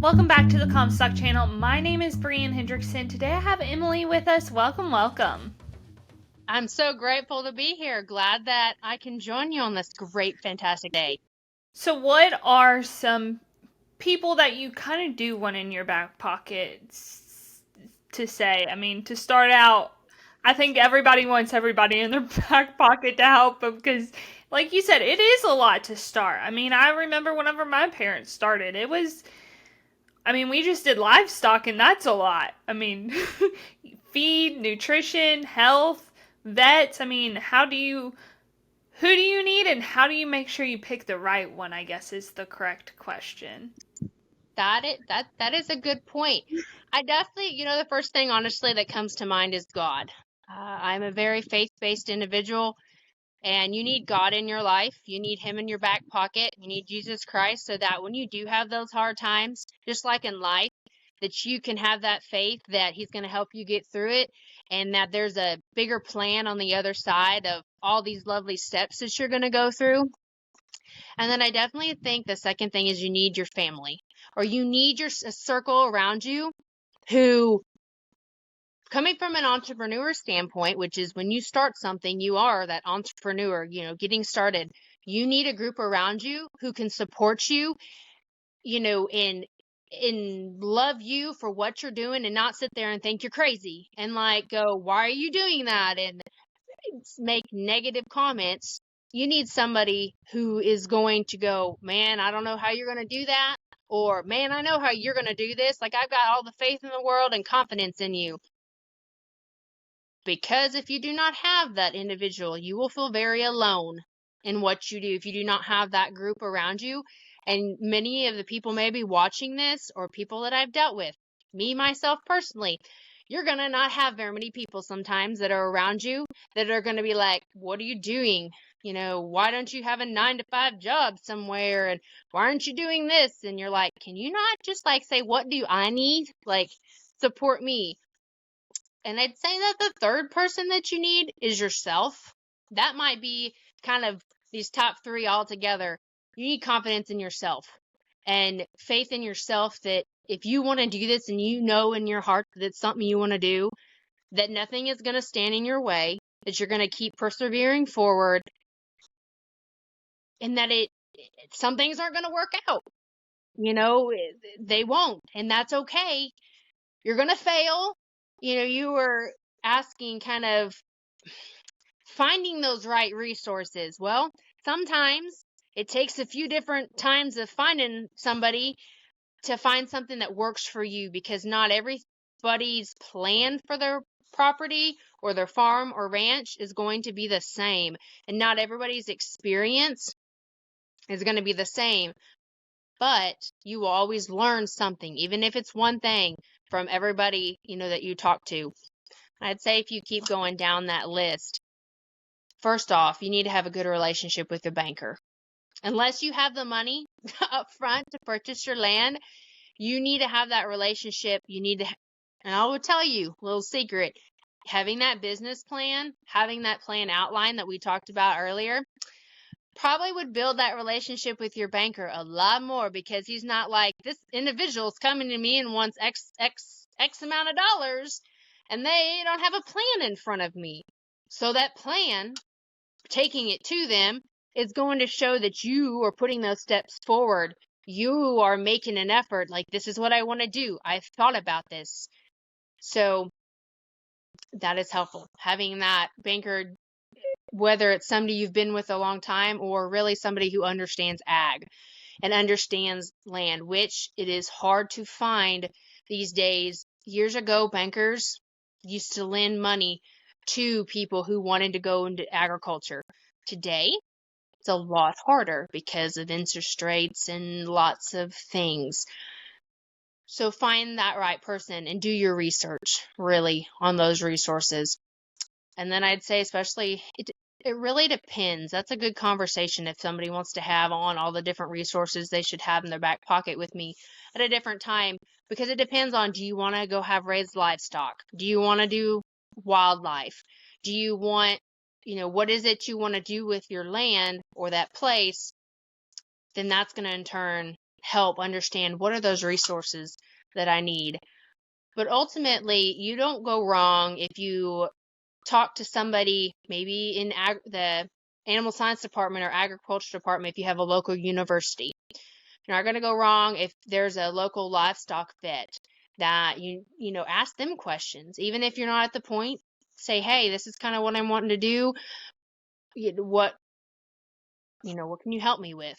Welcome back to the Comstock channel. My name is Brianne Hendrickson. Today I have Emily with us. Welcome. I'm so grateful to be here. Glad that I can join you on this great, fantastic day. So, what are some people that you kind of do want in your back pocket to say? I mean, to start out, I think everybody wants everybody in their back pocket to help them because, like you said, it is a lot to start. I mean, I remember whenever my parents started, we just did livestock and that's a lot. I mean, feed, nutrition, health, vets. I mean, who do you need and how do you make sure you pick the right one, I guess is the correct question. That is a good point. I definitely, the first thing honestly that comes to mind is God. I'm a very faith-based individual, and you need God in your life. You need Him in your back pocket. You need Jesus Christ so that when you do have those hard times, just like in life, that you can have that faith that He's going to help you get through it, and that there's a bigger plan on the other side of all these lovely steps that you're going to go through. And then I definitely think the second thing is you need your family, or you need a circle around you who, coming from an entrepreneur standpoint, which is when you start something, you are that entrepreneur, getting started. You need a group around you who can support you, and love you for what you're doing and not sit there and think you're crazy and like go, why are you doing that? And make negative comments. You need somebody who is going to go, man, I don't know how you're going to do that. Or, man, I know how you're going to do this. Like, I've got all the faith in the world and confidence in you. Because if you do not have that individual, you will feel very alone in what you do if you do not have that group around you. And many of the people maybe watching this, or people that I've dealt with, me, myself personally, you're going to not have very many people sometimes that are around you that are going to be like, what are you doing? Why don't you have a 9-to-5 job somewhere? And why aren't you doing this? And you're like, can you not just like say, what do I need? Like, support me. And I'd say that the third person that you need is yourself. That might be kind of these top three all together. You need confidence in yourself and faith in yourself that if you want to do this and you know in your heart that it's something you want to do, that nothing is going to stand in your way, that you're going to keep persevering forward, and that some things aren't going to work out. They won't, and that's okay. You're going to fail. You were asking kind of finding those right resources. Well, sometimes it takes a few different times of finding somebody to find something that works for you, because not everybody's plan for their property or their farm or ranch is going to be the same, and not everybody's experience is going to be the same. But you will always learn something, even if it's one thing, from everybody that you talk to. I'd say if you keep going down that list, first off, you need to have a good relationship with your banker. Unless you have the money up front to purchase your land, you need to have that relationship. And I will tell you a little secret, having that business plan, having that plan outline that we talked about earlier, probably would build that relationship with your banker a lot more, because he's not like, this individual's coming to me and wants X amount of dollars, and they don't have a plan in front of me. So that plan, taking it to them, is going to show that you are putting those steps forward. You are making an effort, like, this is what I want to do. I've thought about this. So that is helpful. Having that banker, whether it's somebody you've been with a long time or really somebody who understands ag and understands land, which it is hard to find these days. Years ago, bankers used to lend money to people who wanted to go into agriculture. Today, it's a lot harder because of interest rates and lots of things. So find that right person and do your research really on those resources. And then I'd say especially, it really depends. That's a good conversation if somebody wants to have on all the different resources they should have in their back pocket with me at a different time, because it depends on, do you want to go have raised livestock? Do you want to do wildlife? Do you want, what is it you want to do with your land or that place? Then that's going to in turn help understand what are those resources that I need. But ultimately, you don't go wrong if you talk to somebody, maybe in the animal science department or agriculture department, if you have a local university. You're not going to go wrong if there's a local livestock vet that ask them questions. Even if you're not at the point, say, hey, this is kind of what I'm wanting to do. What can you help me with?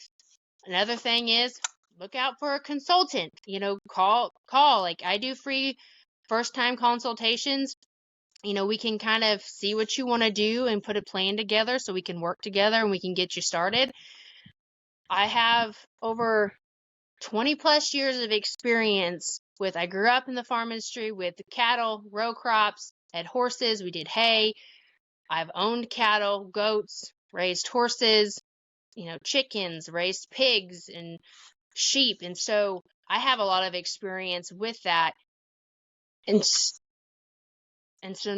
Another thing is look out for a consultant. Call. Like I do free first time consultations. We can kind of see what you want to do and put a plan together so we can work together and we can get you started. I have over 20 plus years of experience I grew up in the farm industry with cattle, row crops, had horses, we did hay. I've owned cattle, goats, raised horses, chickens, raised pigs and sheep. And so I have a lot of experience with that. And so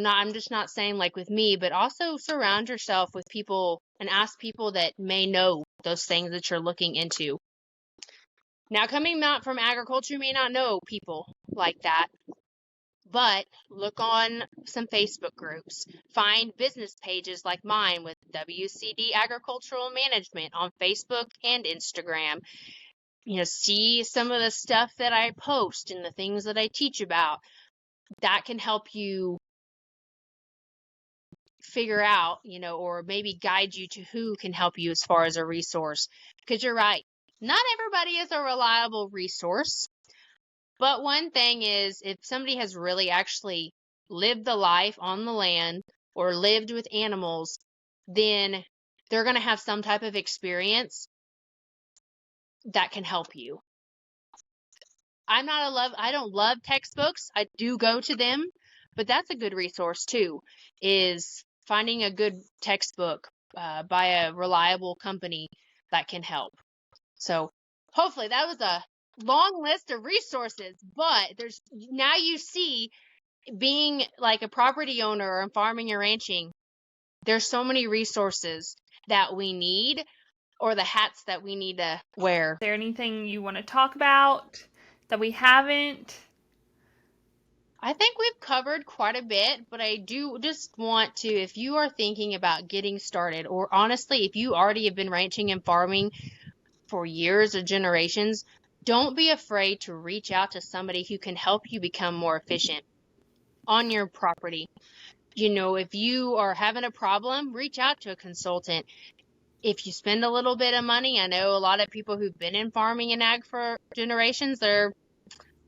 I'm just not saying like with me, but also surround yourself with people and ask people that may know those things that you're looking into. Now, coming out from agriculture, you may not know people like that, but look on some Facebook groups. Find business pages like mine with WCD Agricultural Management on Facebook and Instagram. See some of the stuff that I post and the things that I teach about. That can help you figure out, or maybe guide you to who can help you as far as a resource. Because you're right, not everybody is a reliable resource. But one thing is, if somebody has really actually lived the life on the land or lived with animals, then they're going to have some type of experience that can help you. I don't love textbooks. I do go to them, but that's a good resource too, is finding a good textbook by a reliable company that can help. So hopefully that was a long list of resources, but now you see, being like a property owner or farming and ranching, there's so many resources that we need, or the hats that we need to wear. Is there anything you want to talk about that we haven't? I think we've covered quite a bit, but I do just want to, if you are thinking about getting started, or honestly, if you already have been ranching and farming for years or generations, don't be afraid to reach out to somebody who can help you become more efficient on your property. If you are having a problem, reach out to a consultant. If you spend a little bit of money, I know a lot of people who've been in farming and ag for generations, they're,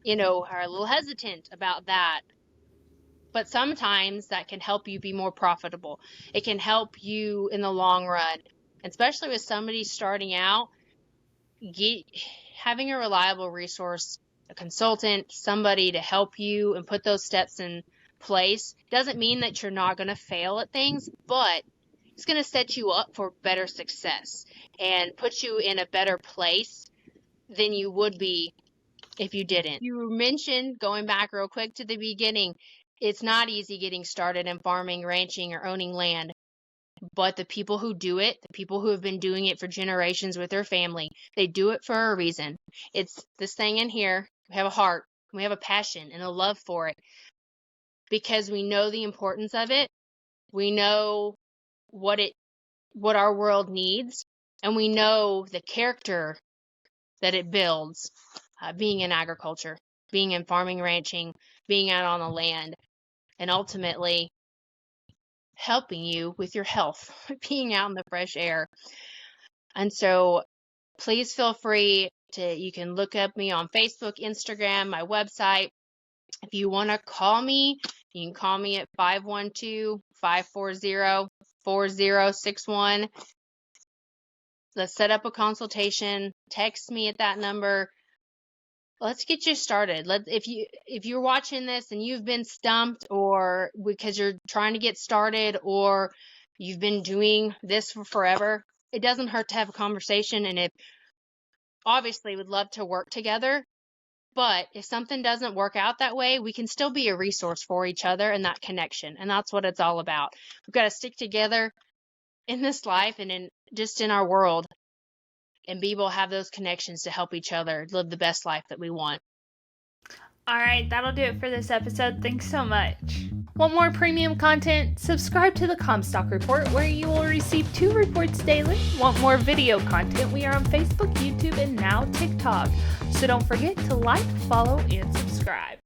are a little hesitant about that. But sometimes that can help you be more profitable. It can help you in the long run, especially with somebody starting out. Having a reliable resource, a consultant, somebody to help you and put those steps in place doesn't mean that you're not going to fail at things, but it's going to set you up for better success and put you in a better place than you would be if you didn't. You mentioned, going back real quick to the beginning, it's not easy getting started in farming, ranching, or owning land. But the people who do it, the people who have been doing it for generations with their family, they do it for a reason. It's this thing in here. We have a heart, we have a passion and a love for it because we know the importance of it. We know what our world needs, and we know the character that it builds, being in agriculture, being in farming, ranching, being out on the land, and ultimately helping you with your health, being out in the fresh air. And so please feel free you can look up me on Facebook, Instagram, my website. If you want to call me, you can call me at 512-540-4061. Let's set up a consultation. Text me at that number. Let's get you started. If you're watching this and you've been stumped, or because you're trying to get started, or you've been doing this for forever, it doesn't hurt to have a conversation. And if obviously would love to work together, but if something doesn't work out that way, we can still be a resource for each other and that connection. And that's what it's all about. We've got to stick together in this life and in our world and be able to have those connections to help each other live the best life that we want. All right, that'll do it for this episode. Thanks so much. Want more premium content? Subscribe to the Comstock Report, where you will receive 2 reports daily. Want more video content? We are on Facebook, YouTube, and now TikTok. So don't forget to like, follow, and subscribe.